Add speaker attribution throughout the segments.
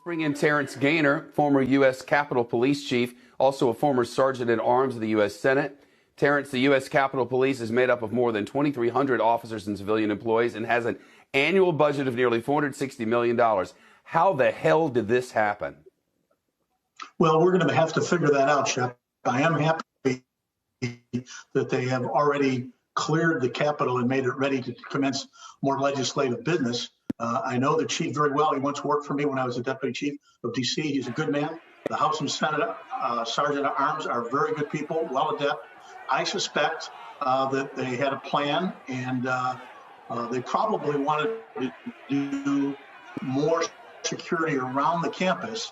Speaker 1: Bring in Terrence Gaynor, former U.S. Capitol Police Chief, also a former Sergeant at Arms of the U.S. Senate. Terrence, the U.S. Capitol Police is made up of more than 2,300 officers and civilian employees and has an annual budget of nearly $460 million. How the hell did this happen?
Speaker 2: Well, we're going to have to figure that out, Shep. I am happy that they have already cleared the Capitol and made it ready to commence more legislative business. I know the chief very well. He once worked for me when I was a deputy chief of D.C. He's a good man. The House and Senate Sergeant at Arms are very good people, well adept. I suspect that they had a plan, and they probably wanted to do more security around the campus,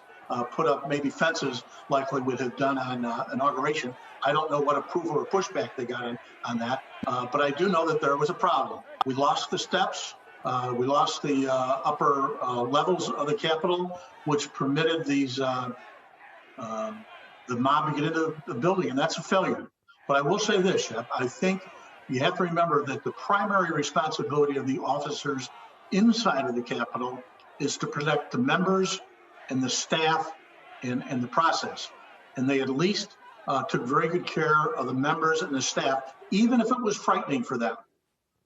Speaker 2: put up maybe fences like we would have done on inauguration. I don't know what approval or pushback they got on that, but I do know that there was a problem. We lost the steps. We lost the upper levels of the Capitol, which permitted these the mob to get into the building, and that's a failure. But I will say this, Shep, I think you have to remember that the primary responsibility of the officers inside of the Capitol is to protect the members and the staff and the process. And they at least took very good care of the members and the staff, even if it was frightening for them.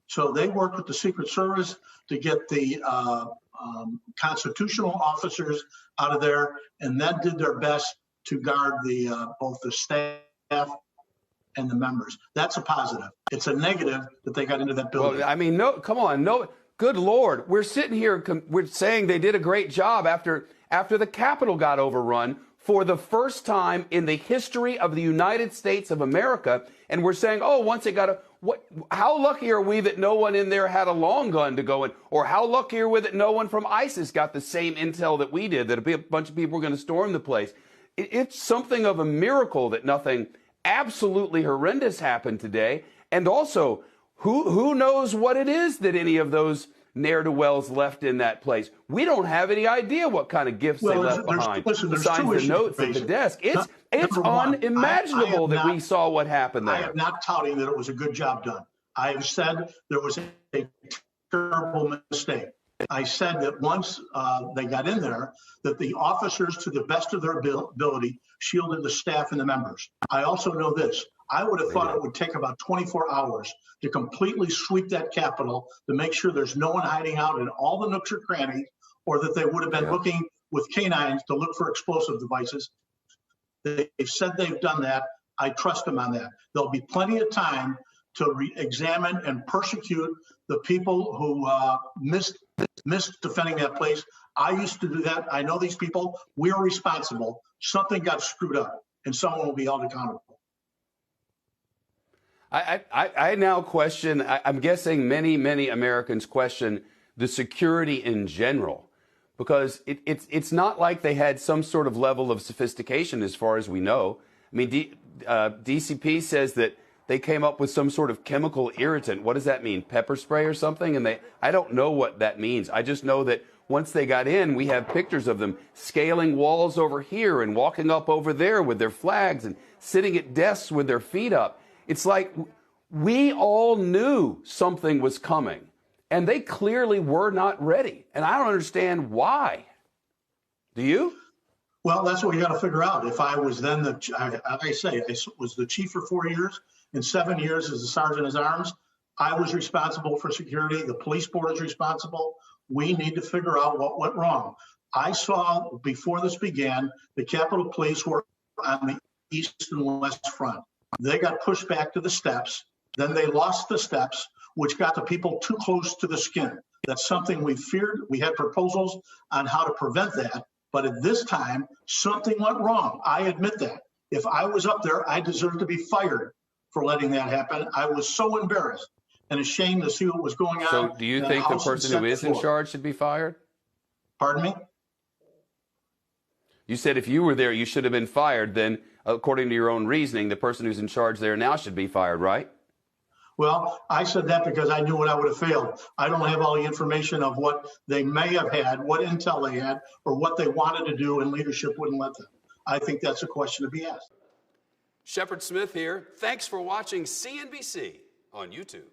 Speaker 2: So they worked with the Secret Service to get the constitutional officers out of there, and then did their best to guard the both the staff and the members. That's a positive. It's a negative that they got into that building.
Speaker 1: Well, I mean, no, come on, no, good Lord. We're sitting here, we're saying they did a great job after the Capitol got overrun for the first time in the history of the United States of America, and we're saying, oh, once it got how lucky are we that no one in there had a long gun to go in? Or how lucky are we that no one from ISIS got the same intel that we did, that a bunch of people were going to storm the place? It's something of a miracle that nothing absolutely horrendous happened today. And also, who knows what it is that any of those ne'er-do-wells left in that place? We don't have any idea what kind of gifts they left behind. Besides the notes at the desk. It's unimaginable that we saw what happened there.
Speaker 2: I am not touting that it was a good job done. I have said there was a terrible mistake. I said that once they got in there, that the officers, to the best of their ability, shielded the staff and the members. I also know this. I would have thought it would take about 24 hours to completely sweep that Capitol to make sure there's no one hiding out in all the nooks or crannies, or that they would have been looking with canines to look for explosive devices. They've said they've done that. I trust them on that. There'll be plenty of time to re-examine and persecute the people who missed defending that place. I used to do that. I know these people. We're responsible. Something got screwed up, and someone will be held accountable.
Speaker 1: I now question, I'm guessing many Americans question the security in general, because it's not like they had some sort of level of sophistication as far as we know. I mean, DCP says that they came up with some sort of chemical irritant. What does that mean? Pepper spray or something? And I don't know what that means. I just know that once they got in, we have pictures of them scaling walls over here and walking up over there with their flags and sitting at desks with their feet up. It's like we all knew something was coming, and they clearly were not ready. And I don't understand why. Do you?
Speaker 2: Well, that's what you got to figure out. If I was then like I say, I was the chief for 4 years and 7 years as the sergeant at arms. I was responsible for security. The police board is responsible. We need to figure out what went wrong. I saw before this began, the Capitol Police were on the east and west front. They got pushed back to the steps. Then they lost the steps, which got the people too close to the skin. That's something we feared. We had proposals on how to prevent that. But at this time, something went wrong. I admit that. If I was up there, I deserved to be fired for letting that happen. I was so embarrassed and ashamed to see what was going on.
Speaker 1: So do you think the person who is in charge should be fired?
Speaker 2: Pardon me?
Speaker 1: You said if you were there, you should have been fired. Then, according to your own reasoning, the person who's in charge there now should be fired, right?
Speaker 2: Well, I said that because I knew what I would have failed. I don't have all the information of what they may have had, what intel they had, or what they wanted to do, and leadership wouldn't let them. I think that's a question to be asked.
Speaker 1: Shepard Smith here. Thanks for watching CNBC on YouTube.